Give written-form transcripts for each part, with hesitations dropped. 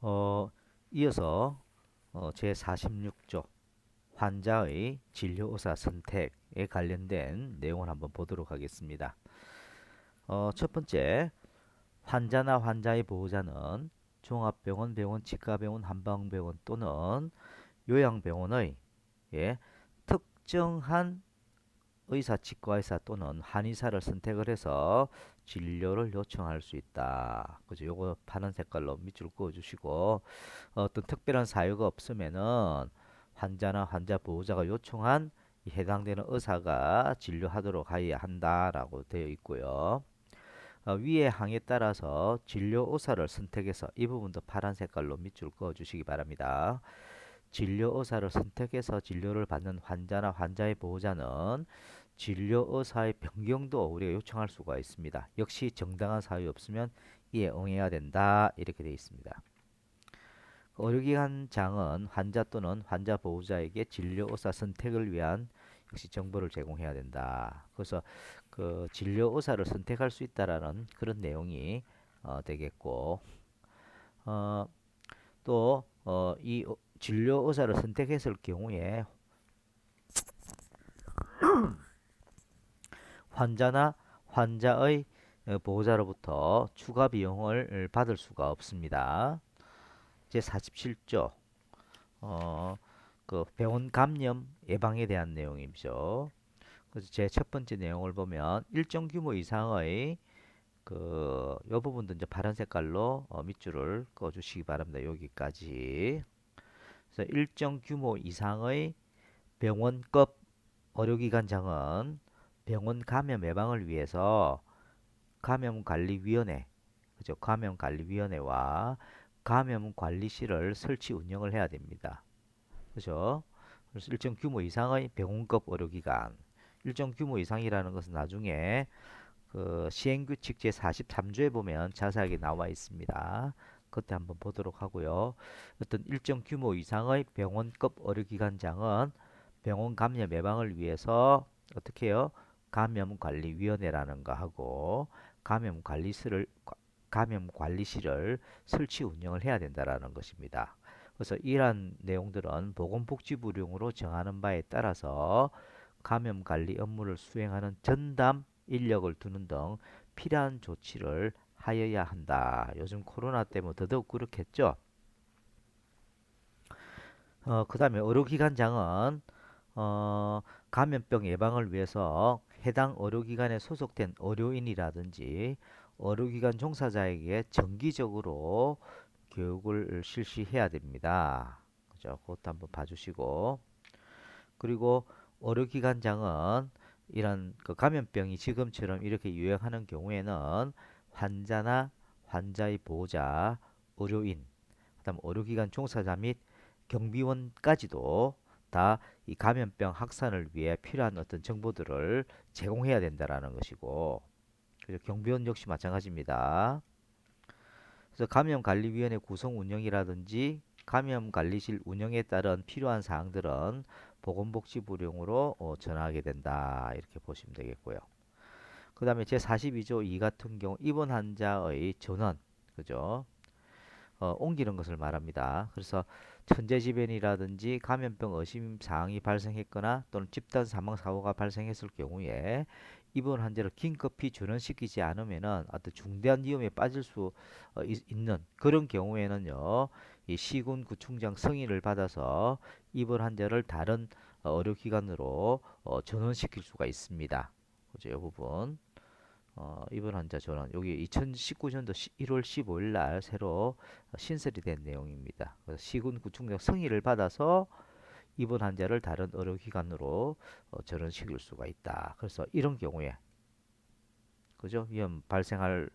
어, 이어서 제46조 환자의 진료의사 선택에 관련된 내용을 한번 보도록 하겠습니다. 첫 번째, 환자나 환자의 보호자는 종합병원, 병원, 치과병원, 한방병원 또는 요양병원의 예, 특정한 의사, 치과의사 또는 한의사를 선택을 해서 진료를 요청할 수 있다. 그죠? 요거 파란 색깔로 밑줄 그어 주시고 어떤 특별한 사유가 없으면은 환자나 환자 보호자가 요청한 이 해당되는 의사가 진료하도록 하여야 한다라고 되어 있고요. 위의 항에 따라서 진료 의사를 선택해서 이 부분도 파란 색깔로 밑줄 그어 주시기 바랍니다. 진료 의사를 선택해서 진료를 받는 환자나 환자의 보호자는 진료 의사의 변경도 우리가 요청할 수가 있습니다. 역시 정당한 사유 없으면 이에 응해야 된다 이렇게 되어 있습니다. 의료기관장은 환자 또는 환자 보호자에게 진료 의사 선택을 위한 역시 정보를 제공해야 된다. 그래서 그 진료 의사를 선택할 수 있다라는 그런 내용이 되겠고, 어, 또 이 진료 의사를 선택했을 경우에 환자나 환자의 보호자로부터 추가 비용을 받을 수가 없습니다. 제 47조 그 병원 감염 예방에 대한 내용이죠. 그래서 제 첫 번째 내용을 보면 일정 규모 이상의 요 부분도 이제 파란 색깔로 밑줄을 그어 주시기 바랍니다. 여기까지. 그래서 일정 규모 이상의 병원급 의료기관장은 병원 감염 예방을 위해서 감염관리위원회, 그죠? 감염관리위원회와 감염관리실을 설치 운영을 해야 됩니다. 그죠? 그래서 일정 규모 이상의 병원급 의료기관, 일정 규모 이상이라는 것은 나중에 그 시행규칙 제43조에 보면 자세하게 나와 있습니다. 그때 한번 보도록 하고요. 어떤 일정 규모 이상의 병원급 의료기관장은 병원 감염 예방을 위해서 어떻게 해요? 감염관리위원회라는 거 하고 감염관리실을 감염관리실을 설치 운영을 해야 된다라는 것입니다. 그래서 이러한 내용들은 보건복지부령으로 정하는 바에 따라서 감염관리 업무를 수행하는 전담 인력을 두는 등 필요한 조치를 하여야 한다. 요즘 코로나 때문에 더더욱 그렇겠죠. 그 다음에 의료기관장은 감염병 예방을 위해서 해당 의료기관에 소속된 의료인이라든지 의료기관 종사자에게 정기적으로 교육을 실시해야 됩니다. 그죠? 그것도 한번 봐주시고 그리고 의료기관장은 이런 그 감염병이 지금처럼 이렇게 유행하는 경우에는 환자나 환자의 보호자, 의료인, 그다음 의료기관 종사자 및 경비원까지도 다 이 감염병 확산을 위해 필요한 어떤 정보들을 제공해야 된다라는 것이고, 그리고 경비원 역시 마찬가지입니다. 그래서 감염관리위원회 구성 운영이라든지 감염관리실 운영에 따른 필요한 사항들은 보건복지부령으로 전하게 된다. 이렇게 보시면 되겠고요. 그 다음에 제42조 2 같은 경우 입원 환자의 전원, 그죠? 옮기는 것을 말합니다. 그래서 천재지변이라든지 감염병 의심 사항이 발생했거나 또는 집단 사망 사고가 발생했을 경우에 입원 환자를 긴급히 전원시키지 않으면은 어떤 중대한 위험에 빠질 수 있는 그런 경우에는요, 이 시군구청장 승인을 받아서 입원 환자를 다른 의료기관으로 전원시킬 수가 있습니다. 그죠? 이 부분. 입원 환자 전원 여기 2019년도 1월 15일 날 새로 신설이 된 내용입니다. 그래서 시군구청장 승인을 받아서 입원 환자를 다른 의료기관으로 전원시킬 수가 있다. 그래서 이런 경우에 그죠? 위험 발생할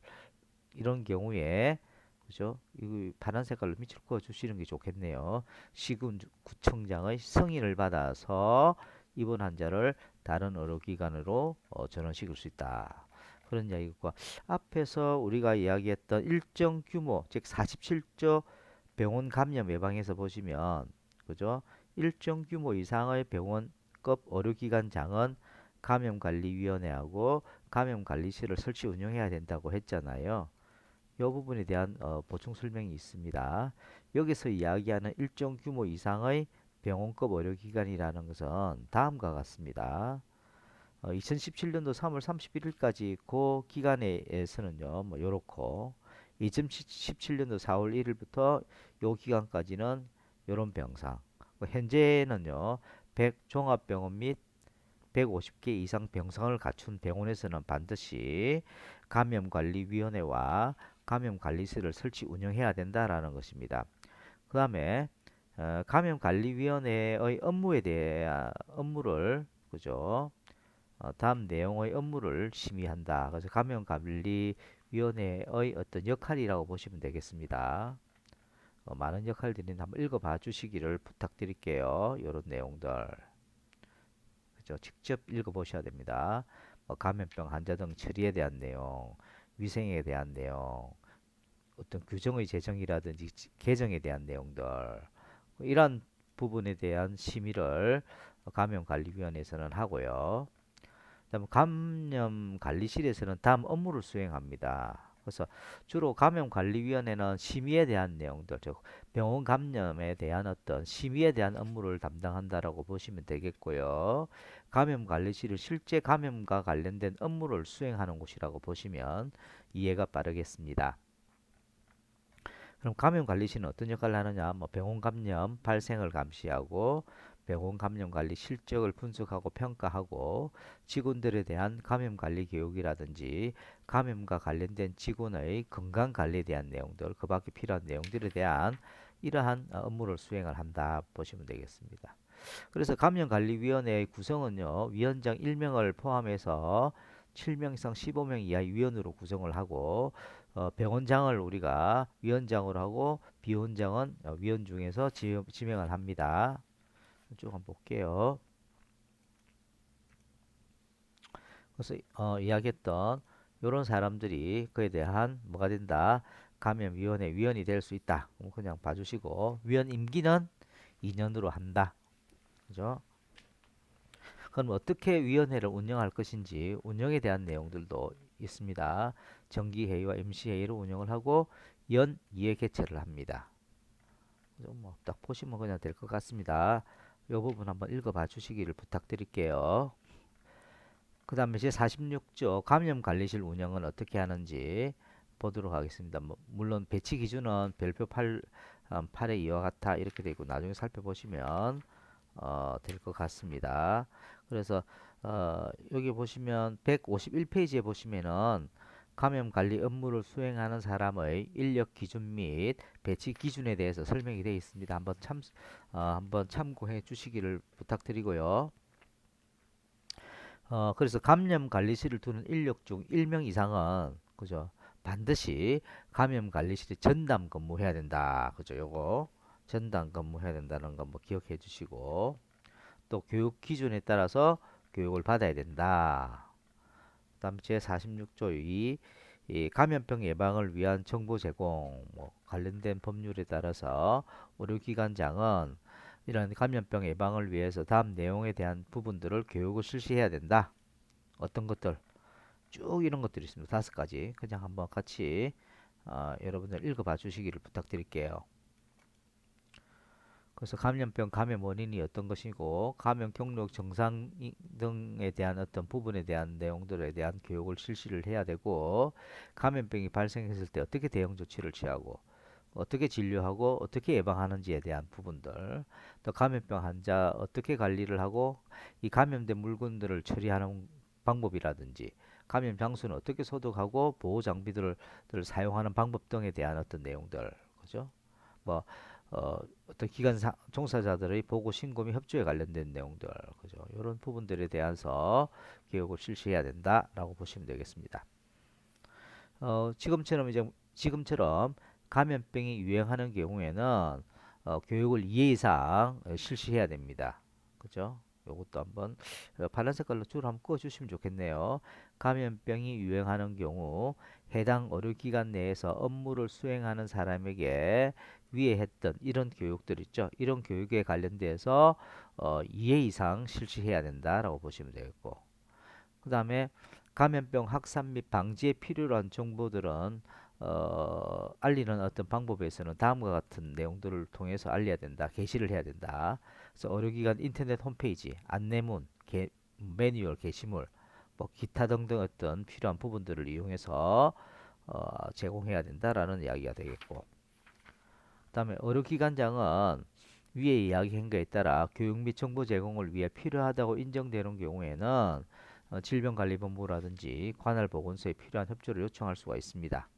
이런 경우에 그죠? 이 파란 색깔로 밑줄 그어 주시는 게 좋겠네요. 시군구청장의 승인을 받아서 입원 환자를 다른 의료기관으로 전원시킬 수 있다. 그런 이야기고 앞에서 우리가 이야기했던 일정 규모 즉 47조 병원 감염 예방에서 보시면 그죠? 일정 규모 이상의 병원급 의료기관장은 감염관리위원회하고 감염관리실을 설치 운영해야 된다고 했잖아요. 이 부분에 대한 보충 설명이 있습니다. 여기서 이야기하는 일정 규모 이상의 병원급 의료기관이라는 것은 다음과 같습니다. 2017년도 3월 31일까지 그 기간에서는요, 뭐 요렇고 2017년도 4월 1일부터 요 기간까지는 요런 병상. 현재는요, 100 종합병원 및 150개 이상 병상을 갖춘 병원에서는 반드시 감염관리위원회와 감염관리실을 설치 운영해야 된다라는 것입니다. 그 다음에 감염관리위원회의 업무에 대한 업무를 그죠? 다음 내용의 업무를 심의한다. 그래서 감염관리위원회의 어떤 역할이라고 보시면 되겠습니다. 많은 역할들이 한번 읽어봐 주시기를 부탁드릴게요. 이런 내용들. 그죠? 직접 읽어보셔야 됩니다. 감염병 환자 등 처리에 대한 내용, 위생에 대한 내용, 어떤 규정의 제정이라든지 개정에 대한 내용들, 이러한 부분에 대한 심의를 감염관리위원회에서는 하고요. 그다음 감염관리실에서는 다음 업무를 수행합니다. 그래서 주로 감염관리위원회는 심의에 대한 내용들, 즉 병원 감염에 대한 어떤 심의에 대한 업무를 담당한다라고 보시면 되겠고요. 감염관리실은 실제 감염과 관련된 업무를 수행하는 곳이라고 보시면 이해가 빠르겠습니다. 그럼 감염관리실은 어떤 역할을 하느냐? 뭐 병원 감염 발생을 감시하고 병원 감염 관리 실적을 분석하고 평가하고 직원들에 대한 감염 관리 교육이라든지 감염과 관련된 직원의 건강 관리에 대한 내용들, 그 밖에 필요한 내용들에 대한 이러한 업무를 수행을 한다 보시면 되겠습니다. 그래서 감염관리위원회의 구성은요, 위원장 1명을 포함해서 7명 이상 15명 이하의 위원으로 구성을 하고 병원장을 우리가 위원장으로 하고 비원장은 위원 중에서 지명을 합니다. 쭉 한번 볼게요. 그래서 이야기했던 이런 사람들이 그에 대한 뭐가 된다? 감염위원회 위원이 될 수 있다. 그냥 봐주시고 위원 임기는 2년으로 한다. 그죠? 그럼 어떻게 위원회를 운영할 것인지 운영에 대한 내용들도 있습니다. 정기회의와 임시회의로 운영을 하고 연이회 개최를 합니다. 뭐딱 보시면 그냥 될 것 같습니다. 이 부분 한번 읽어봐 주시기를 부탁드릴게요. 그 다음에 제 46조 감염관리실 운영은 어떻게 하는지 보도록 하겠습니다. 물론 배치 기준은 별표 8에 이와 같아 이렇게 되고 나중에 살펴보시면 될 것 같습니다. 그래서 여기 보시면 151페이지에 보시면은 감염 관리 업무를 수행하는 사람의 인력 기준 및 배치 기준에 대해서 설명이 되어 있습니다. 한번 참고해 주시기를 부탁드리고요. 그래서 감염 관리실을 두는 인력 중 1명 이상은 그죠? 반드시 감염 관리실에 전담 근무해야 된다. 그죠? 요거 전담 근무해야 된다는 거 뭐 기억해 주시고 또 교육 기준에 따라서 교육을 받아야 된다. 그다음 제 46조 이 감염병 예방을 위한 정보 제공 뭐 관련된 법률에 따라서 의료기관장은 이런 감염병 예방을 위해서 다음 내용에 대한 부분들을 교육을 실시해야 된다. 어떤 것들 쭉 이런 것들이 있습니다. 5가지 그냥 한번 같이 여러분들 읽어봐 주시기를 부탁드릴게요. 그래서 감염병 감염 원인이 어떤 것이고 감염 경로 증상 등에 대한 어떤 부분에 대한 내용들에 대한 교육을 실시를 해야 되고 감염병이 발생했을 때 어떻게 대응 조치를 취하고 어떻게 진료하고 어떻게 예방하는지에 대한 부분들 또 감염병 환자 어떻게 관리를 하고 이 감염된 물건들을 처리하는 방법이라든지 감염 장소는 어떻게 소독하고 보호 장비들을 사용하는 방법 등에 대한 어떤 내용들 그죠? 뭐 어떤 기관 종사자들의 보고 신고 및 협조에 관련된 내용들 그죠? 이런 부분들에 대해서 교육을 실시해야 된다라고 보시면 되겠습니다. 지금처럼 감염병이 유행하는 경우에는 교육을 2회 이상 실시해야 됩니다. 그죠? 요것도 한번 파란 색깔로 줄 한번 그어 주시면 좋겠네요. 감염병이 유행하는 경우 해당 의료기관 내에서 업무를 수행하는 사람에게 위에 했던 이런 교육들 있죠. 이런 교육에 관련돼서 2회 이상 실시해야 된다라고 보시면 되겠고 그 다음에 감염병 확산 및 방지에 필요한 정보들은 알리는 어떤 방법에서는 다음과 같은 내용들을 통해서 알려야 된다. 게시를 해야 된다. 그래서 의료기관 인터넷 홈페이지, 안내문, 매뉴얼, 게시물, 뭐 기타 등등 어떤 필요한 부분들을 이용해서 제공해야 된다라는 이야기가 되겠고, 그다음에 의료기관장은 위에 이야기한 것에 따라 교육 및 정보 제공을 위해 필요하다고 인정되는 경우에는 질병관리본부라든지 관할 보건소에 필요한 협조를 요청할 수가 있습니다.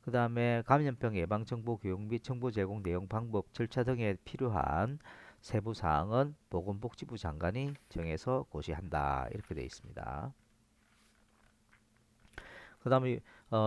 그 다음에 감염병 예방 정보 교육 및 정보 제공 내용 방법 절차 등에 필요한 세부 사항은 보건복지부 장관이 정해서 고시한다 이렇게 되어 있습니다. 그 다음에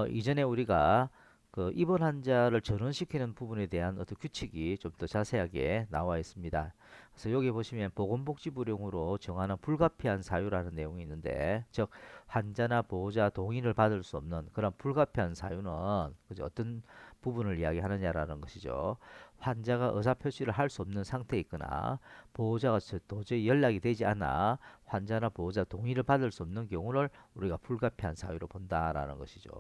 이전에 우리가 그 입원 환자를 전원시키는 부분에 대한 어떤 규칙이 좀 더 자세하게 나와 있습니다. 그래서 여기 보시면 보건복지부령으로 정하는 불가피한 사유라는 내용이 있는데, 즉 환자나 보호자 동의를 받을 수 없는 그런 불가피한 사유는 그죠? 어떤 부분을 이야기하느냐라는 것이죠. 환자가 의사표시를 할 수 없는 상태에 있거나 보호자가 도저히 연락이 되지 않아 환자나 보호자 동의를 받을 수 없는 경우를 우리가 불가피한 사유로 본다라는 것이죠.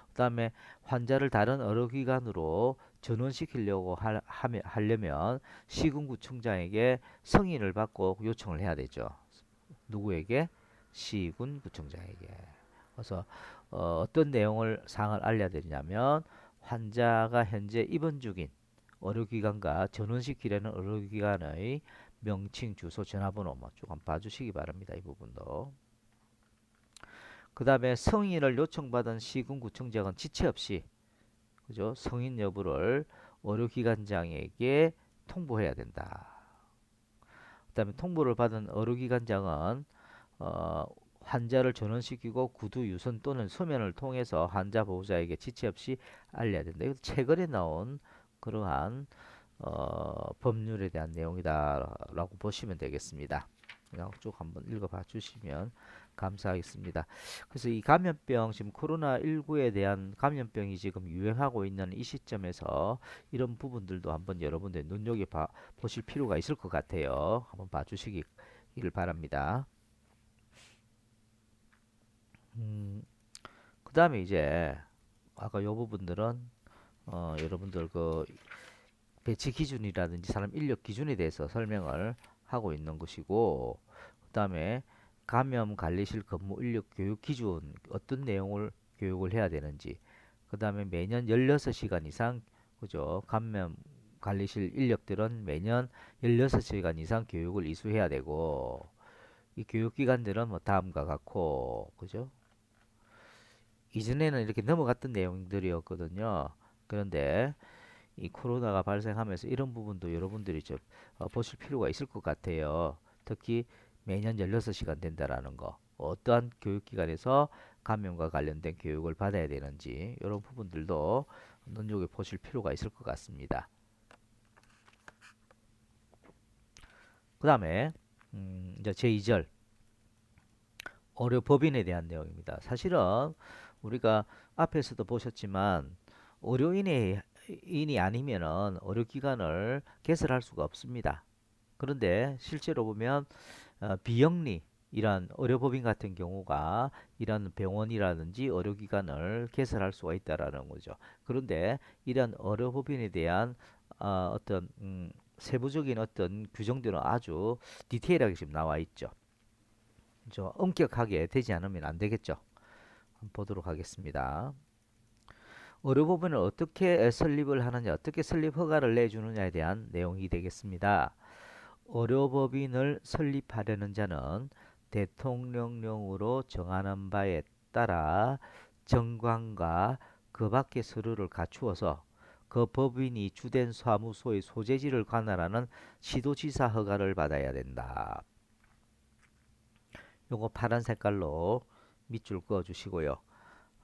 그다음에 환자를 다른 의료기관으로 전원시키려고 하려면 시군구청장에게 승인을 받고 요청을 해야 되죠. 누구에게? 시군구청장에게. 그래서 어떤 내용을 사항을 알려야 되냐면 환자가 현재 입원 중인 의료기관과 전원시키려는 의료기관의 명칭, 주소, 전화번호 뭐 쭉 한번 봐주시기 바랍니다. 이 부분도. 그 다음에 승인을 요청받은 시군구청장은 지체 없이 그죠? 승인 여부를 의료기관장에게 통보해야 된다. 그 다음에 통보를 받은 의료기관장은 어, 환자를 전원시키고 구두 유선 또는 서면을 통해서 환자 보호자에게 지체 없이 알려야 된다. 이거 최근에 나온 그러한 법률에 대한 내용이다라고 보시면 되겠습니다. 그냥 쭉 한번 읽어봐 주시면 감사하겠습니다. 그래서 이 감염병 지금 코로나19에 대한 감염병이 지금 유행하고 있는 이 시점에서 이런 부분들도 한번 여러분들 눈여겨 보실 필요가 있을 것 같아요. 한번 봐주시기를 바랍니다. 그 다음에 이제 아까 요 부분들은 여러분들 그 배치 기준이라든지 사람 인력 기준에 대해서 설명을 하고 있는 것이고, 그 다음에 감염 관리실 근무 인력 교육 기준 어떤 내용을 교육을 해야 되는지, 그 다음에 매년 16시간 이상 그죠? 감염 관리실 인력들은 매년 16시간 이상 교육을 이수해야 되고, 이 교육기관들은 뭐 다음과 같고 그죠? 이전에는 이렇게 넘어갔던 내용들이었거든요. 그런데 이 코로나가 발생하면서 이런 부분도 여러분들이 좀 보실 필요가 있을 것 같아요. 특히 매년 16시간 된다라는 거. 어떠한 교육기관에서 감염과 관련된 교육을 받아야 되는지 이런 부분들도 눈여겨 보실 필요가 있을 것 같습니다. 그 다음에 이제 제2절 의료법인에 대한 내용입니다. 사실은 우리가 앞에서도 보셨지만 의료인이 아니면은 의료기관을 개설할 수가 없습니다. 그런데 실제로 보면 비영리 이런 의료법인 같은 경우가 이런 병원이라든지 의료기관을 개설할 수가 있다라는 거죠. 그런데 이런 의료법인에 대한 어떤 세부적인 어떤 규정들은 아주 디테일하게 지금 나와 있죠. 좀 엄격하게 되지 않으면 안 되겠죠. 한번 보도록 하겠습니다. 의료법인을 어떻게 설립을 하느냐, 어떻게 설립 허가를 내주느냐에 대한 내용이 되겠습니다. 의료법인을 설립하려는 자는 대통령령으로 정하는 바에 따라 정관과 그 밖의 서류를 갖추어서 그 법인이 주된 사무소의 소재지를 관할하는 시도지사 허가를 받아야 된다. 요거 파란 색깔로 밑줄 그어 주시고요.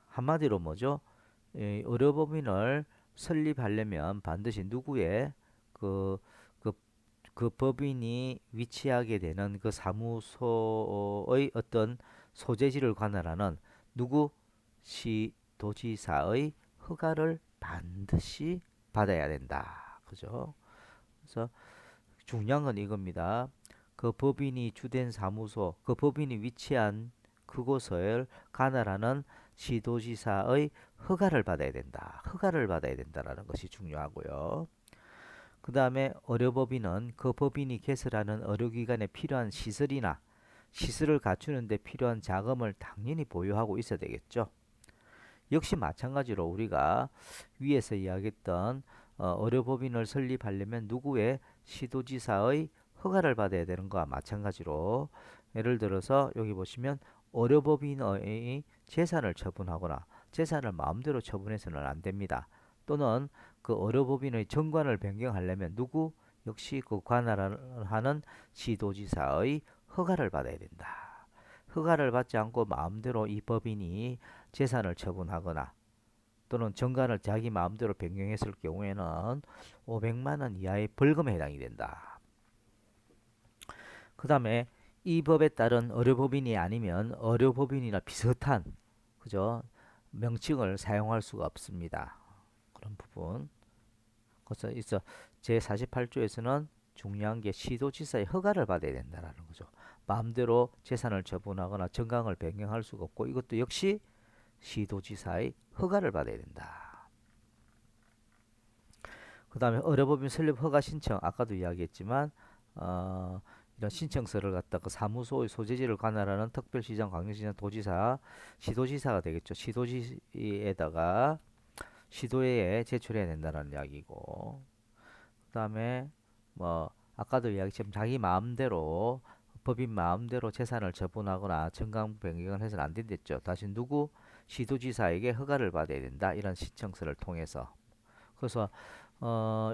한마디로 뭐죠? 의료법인을 설립하려면 반드시 누구의 그, 그, 그 법인이 위치하게 되는 그 사무소의 어떤 소재지를 관할하는 누구 시도지사의 허가를 반드시 받아야 된다. 그죠? 그래서 중요한 건 이겁니다. 그 법인이 주된 사무소, 그 법인이 위치한 그곳을 관할하는 시도지사의 허가를 받아야 된다. 허가를 받아야 된다라는 것이 중요하고요. 그 다음에 의료법인은 그 법인이 개설하는 의료기관에 필요한 시설이나 시설을 갖추는 데 필요한 자금을 당연히 보유하고 있어야 되겠죠. 역시 마찬가지로 우리가 위에서 이야기했던 의료법인을 설립하려면 누구의 시도지사의 허가를 받아야 되는 거와 마찬가지로 예를 들어서 여기 보시면 의료법인의 재산을 처분하거나 재산을 마음대로 처분해서는 안 됩니다. 또는 그 의료법인의 정관을 변경하려면 누구? 역시 그 관할하는 시도지사의 허가를 받아야 된다. 허가를 받지 않고 마음대로 이 법인이 재산을 처분하거나 또는 정관을 자기 마음대로 변경했을 경우에는 500만 원 이하의 벌금에 해당이 된다. 그 다음에 이 법에 따른 의료법인이 아니면 의료법인이나 비슷한 그죠? 명칭을 사용할 수가 없습니다. 그런 부분. 그래서 있어 제48조에서는 중요한 게 시도지사의 허가를 받아야 된다는 거죠. 마음대로 재산을 처분하거나 정강을 변경할 수가 없고 이것도 역시 시도지사의 허가를 받아야 된다. 그 다음에 의료법인 설립 허가 신청 아까도 이야기했지만 이런 신청서를 갖다가 사무소의 소재지를 관할하는 특별시장, 광역시장, 도지사, 시도지사가 되겠죠. 시도지에다가 시도에 제출해야 된다는 이야기고 그 다음에 뭐 아까도 이야기했지만 자기 마음대로 법인 마음대로 재산을 처분하거나 정강 변경을 해서는 안 된댔죠. 다시 누구? 시도지사에게 허가를 받아야 된다. 이런 신청서를 통해서. 그래서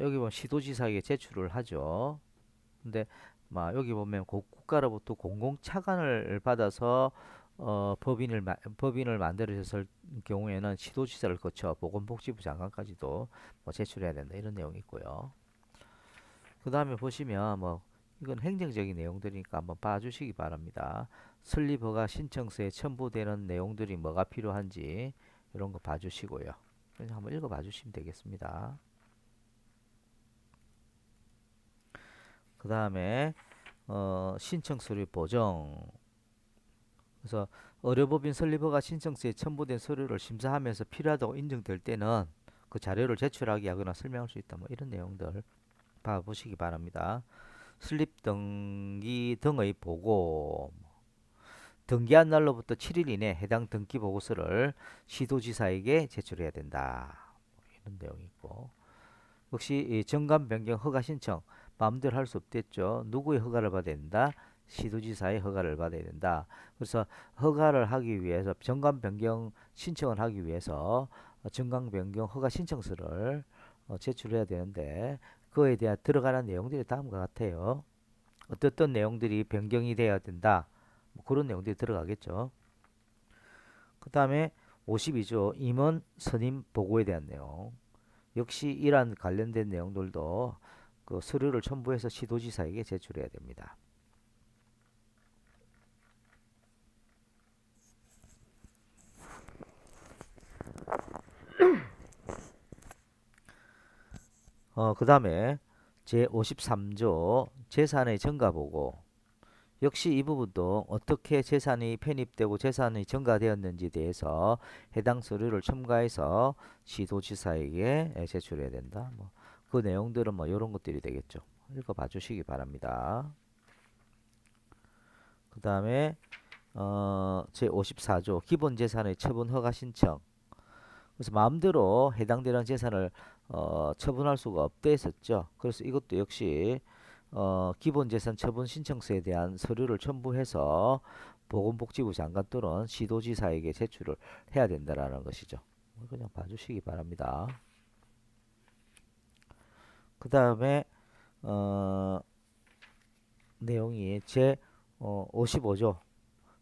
여기 보면 시도지사에게 제출을 하죠. 근데 막 여기 보면 국가로부터 공공차관을 받아서 법인을 만들어졌을 경우에는 시도지사를 거쳐 보건복지부 장관까지도 뭐 제출해야 된다 이런 내용이 있고요. 그 다음에 보시면 뭐 이건 행정적인 내용들이니까 한번 봐주시기 바랍니다. 설립허가 신청서에 첨부되는 내용들이 뭐가 필요한지 이런 거 봐주시고요. 그래서 한번 읽어봐 주시면 되겠습니다. 그 다음에 신청 서류 보정. 그래서 의료법인 설립허가 신청서에 첨부된 서류를 심사하면서 필요하다고 인정될 때는 그 자료를 제출하게 하거나 설명할 수 있다. 뭐 이런 내용들 봐보시기 바랍니다. 설립 등기 등의 보고. 등기한 날로부터 7일 이내 해당 등기 보고서를 시도지사에게 제출해야 된다. 이런 내용이 있고. 역시 이 정관 변경 허가 신청 마음대로 할 수 없댔죠. 누구의 허가를 받아야 된다? 시도지사의 허가를 받아야 된다. 그래서 허가를 하기 위해서 정관 변경 신청을 하기 위해서 정관 변경 허가 신청서를 제출해야 되는데 그에 대한 들어가는 내용들이 다음과 같아요. 어떤 내용들이 변경이 되어야 된다. 뭐 그런 내용들이 들어가겠죠. 그 다음에 52조 임원 선임 보고에 대한 내용. 역시 이러한 관련된 내용들도 그 서류를 첨부해서 시도지사에게 제출해야 됩니다. 그 다음에 제53조 재산의 증가보고. 역시 이 부분도 어떻게 재산이 편입되고 재산이 증가되었는지에 대해서 해당 서류를 첨가해서 시도지사에게 제출해야 된다. 뭐 그 내용들은 뭐 이런 것들이 되겠죠. 읽어봐 주시기 바랍니다. 그 다음에 제54조 기본재산의 처분 허가 신청. 그래서 마음대로 해당되는 재산을 처분할 수가 없다 했었죠. 그래서 이것도 역시 기본재산 처분 신청서에 대한 서류를 첨부해서 보건복지부 장관 또는 시도지사에게 제출을 해야 된다라는 것이죠. 그냥 봐주시기 바랍니다. 그 다음에 내용이 제 55조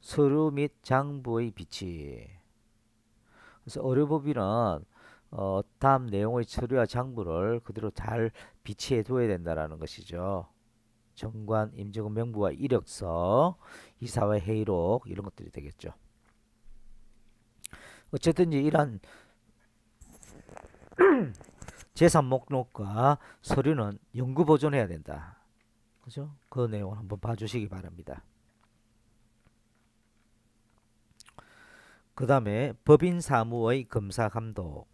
서류 및 장부의 비치. 그래서 의료법인은 다음 내용의 서류와 장부를 그대로 잘 비치해 둬야 된다라는 것이죠. 정관, 임직원 명부와 이력서, 이사회 회의록 이런 것들이 되겠죠. 어쨌든지 이러한 재산 목록과 서류는 영구 보존해야 된다. 그죠? 그 내용을 한번 봐주시기 바랍니다. 그 다음에 법인 사무의 검사 감독.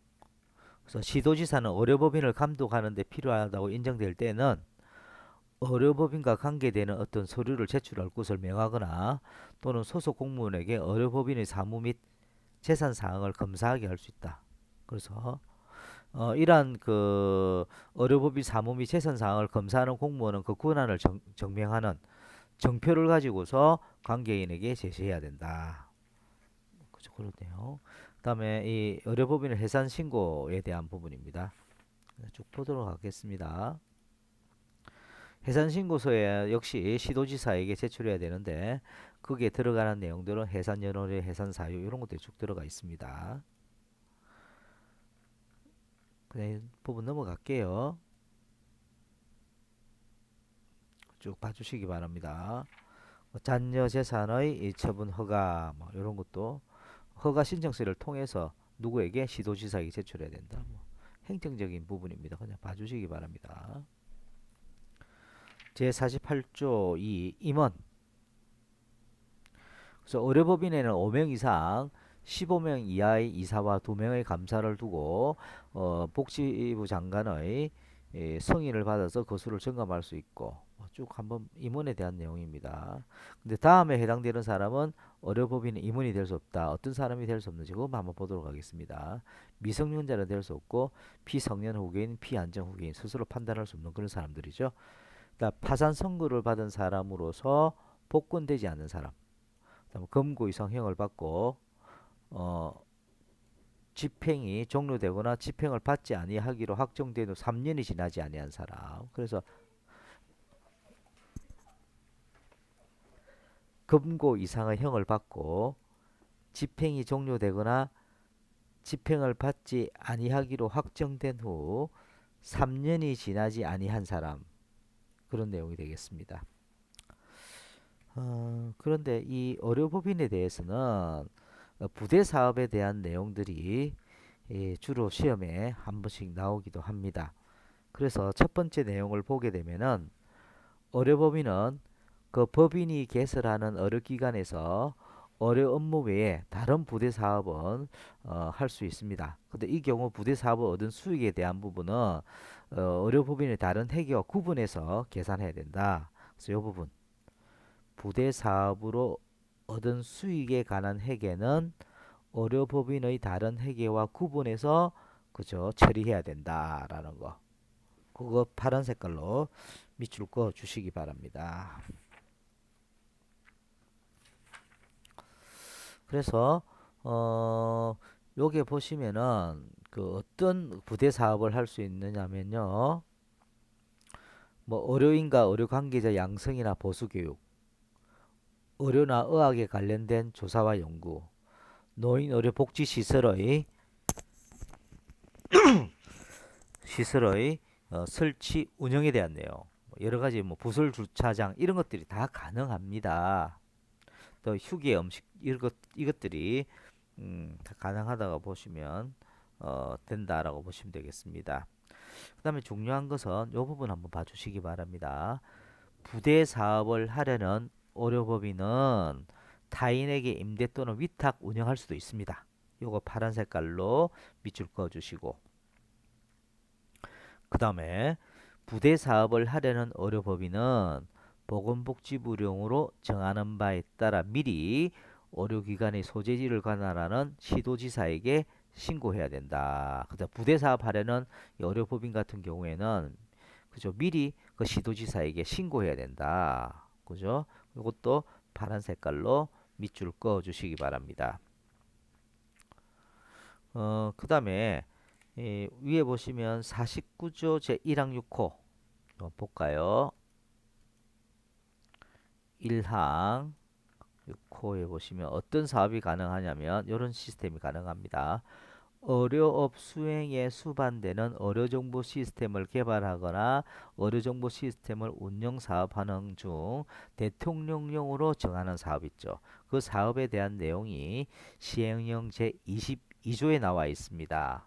그래서 시도지사는 의료법인을 감독하는 데 필요하다고 인정될 때는 의료법인과 관계되는 어떤 서류를 제출할 곳을 명하거나 또는 소속 공무원에게 의료법인의 사무 및 재산 사항을 검사하게 할 수 있다. 그래서 이러한 그 의료법인 사무 및 재산 사항을 검사하는 공무원은 그 권한을 증명하는 정표를 가지고서 관계인에게 제시해야 된다. 그죠, 그렇네요. 그다음에 이 의료법인의 해산 신고에 대한 부분입니다. 쭉 보도록 하겠습니다. 해산 신고서에 역시 시도지사에게 제출해야 되는데 거기에 들어가는 내용들은 해산 연원의 해산 사유 이런 것들이 쭉 들어가 있습니다. 그냥 부분 넘어갈게요. 쭉 봐주시기 바랍니다. 잔여 재산의 처분 허가 뭐 이런 것도 허가 신청서를 통해서 누구에게 시도지사에게 제출해야 된다. 뭐 행정적인 부분입니다. 그냥 봐주시기 바랍니다. 제48조 2 임원. 그래서 의료법인에는 5명 이상 15명 이하의 이사와 2명의 감사를 두고 복지부 장관의 승인을 받아서 그 수를 점검할 수 있고 쭉 한번 임원에 대한 내용입니다. 근데 다음에 해당되는 사람은 의료법인의 임원이 될 수 없다. 어떤 사람이 될 수 없는지 그거 한번 보도록 하겠습니다. 미성년자는 될 수 없고 피성년 후계인, 피안정 후계인 스스로 판단할 수 없는 그런 사람들이죠. 그러니까 파산 선고를 받은 사람으로서 복권되지 않는 사람. 금고 이상형을 받고 어, 집행이 종료되거나 집행을 받지 아니하기로 확정된 후 3년이 지나지 아니한 사람. 그래서 금고 이상의 형을 받고 집행이 종료되거나 집행을 받지 아니하기로 확정된 후 3년이 지나지 아니한 사람. 그런 내용이 되겠습니다. 그런데 이 의료법인에 대해서는 부대 사업에 대한 내용들이 주로 시험에 한 번씩 나오기도 합니다. 그래서 첫 번째 내용을 보게 되면은 의료법인은 그 법인이 개설하는 의료기관에서 의료 업무 외에 다른 부대 사업은 할 수 있습니다. 근데 이 경우 부대 사업을 얻은 수익에 대한 부분은 의료법인의 다른 회계와 구분해서 계산해야 된다. 그래서 이 부분 부대 사업으로 얻은 수익에 관한 회계는 의료법인의 다른 회계와 구분해서 그죠 처리해야 된다라는 거. 그거 파란 색깔로 밑줄 그어 주시기 바랍니다. 그래서 요게 보시면은 그 어떤 부대 사업을 할 수 있느냐면요. 뭐 의료인과 의료 관계자 양성이나 보수 교육, 의료나 의학에 관련된 조사와 연구, 노인 의료 복지 시설의 설치 운영에 대한 내용, 여러 가지 뭐 부설 주차장 이런 것들이 다 가능합니다. 또 휴게 음식 이것들이 다 가능하다고 보시면 된다라고 보시면 되겠습니다. 그 다음에 중요한 것은 이 부분 한번 봐주시기 바랍니다. 부대 사업을 하려는 의료법인은 타인에게 임대 또는 위탁 운영할 수도 있습니다. 요거 파란 색깔로 밑줄 그어 주시고 그 다음에 부대 사업을 하려는 의료법인은 보건복지부령으로 정하는 바에 따라 미리 의료기관의 소재지를 관할하는 시도지사에게 신고해야 된다. 그죠? 부대 사업하려는 의료법인 같은 경우에는 그죠? 미리 그 시도지사에게 신고해야 된다. 그죠? 이것도 파란 색깔로 밑줄 그어 주시기 바랍니다. 그다음에 위에 보시면 49조 제1항 6호 볼까요? 1항 6호에 보시면 어떤 사업이 가능하냐면 이런 시스템이 가능합니다. 의료업 수행에 수반되는 의료정보 시스템을 개발하거나 의료정보 시스템을 운영 사업하는 중 대통령령으로 정하는 사업 있죠. 그 사업에 대한 내용이 시행령 제22조에 나와 있습니다.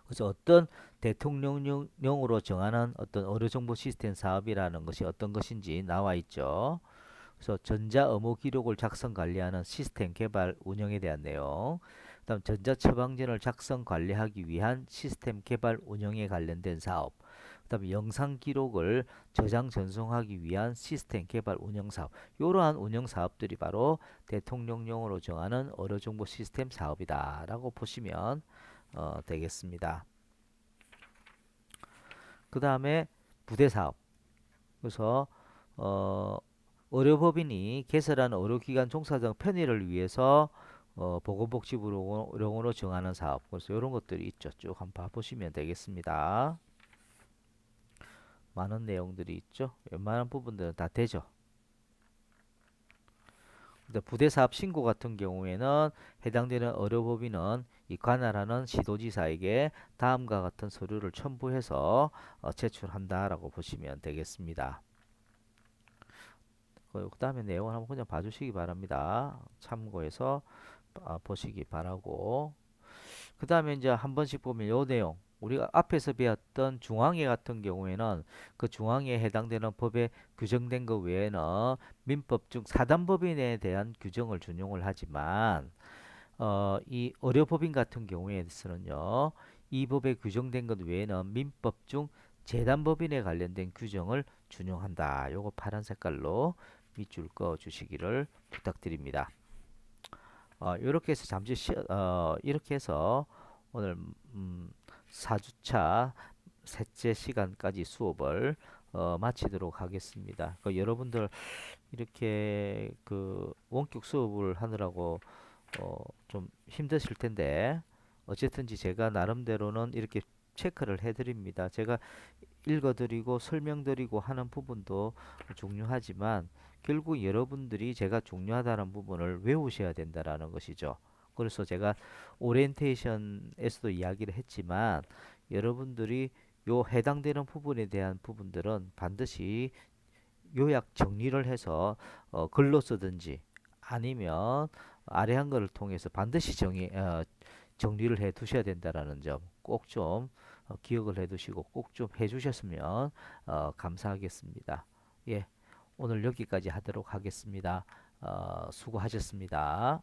그래서 어떤 대통령령으로 정하는 어떤 의료정보 시스템 사업이라는 것이 어떤 것인지 나와 있죠. 그래서 전자 의무 기록을 작성 관리하는 시스템 개발 운영에 대한 내용. 그다음 전자 처방전을 작성 관리하기 위한 시스템 개발 운영에 관련된 사업. 그다음에 영상 기록을 저장 전송하기 위한 시스템 개발 운영 사업. 이러한 운영 사업들이 바로 대통령령으로 정하는 의료정보 시스템 사업이다라고 보시면 되겠습니다. 그 다음에 부대 사업. 그래서 어, 의료법인이 개설한 의료기관 종사자 편의를 위해서 보건복지부령으로 정하는 사업. 그래서 이런 것들이 있죠. 쭉 한번 봐보시면 되겠습니다. 많은 내용들이 있죠. 웬만한 부분들은 다 되죠. 근데 부대사업 신고 같은 경우에는 해당되는 의료법인은 이 관할하는 시도지사에게 다음과 같은 서류를 첨부해서 제출한다라고 보시면 되겠습니다. 그 다음에 내용을 한번 그냥 봐주시기 바랍니다. 참고해서 보시기 바라고. 그 다음에 이제 한 번씩 보면 요 내용 우리가 앞에서 배웠던 중앙회 같은 경우에는 그 중앙회에 해당되는 법에 규정된 것 외에는 민법 중 사단법인에 대한 규정을 준용을 하지만 이 의료법인 같은 경우에서는요 이 법에 규정된 것 외에는 민법 중 재단법인에 관련된 규정을 준용한다. 요거 파란 색깔로 밑줄 그어 주시기를 부탁드립니다. 이렇게 해서 이렇게 해서 오늘 4주차 셋째 시간까지 수업을 마치도록 하겠습니다. 여러분들 이렇게 그 원격 수업을 하느라고 좀 힘드실 텐데 어쨌든지 제가 나름대로는 이렇게 체크를 해드립니다. 제가 읽어드리고 설명드리고 하는 부분도 중요하지만 결국 여러분들이 제가 중요하다는 부분을 외우셔야 된다라는 것이죠. 그래서 제가 오리엔테이션에서도 이야기를 했지만 여러분들이 요 해당되는 부분에 대한 부분들은 반드시 요약 정리를 해서 글로 쓰든지 아니면 아래 한글을 통해서 반드시 정리를 해 두셔야 된다라는 점 꼭 좀 기억을 해 두시고 꼭 좀 해 주셨으면 감사하겠습니다. 예, 오늘 여기까지 하도록 하겠습니다. 수고하셨습니다.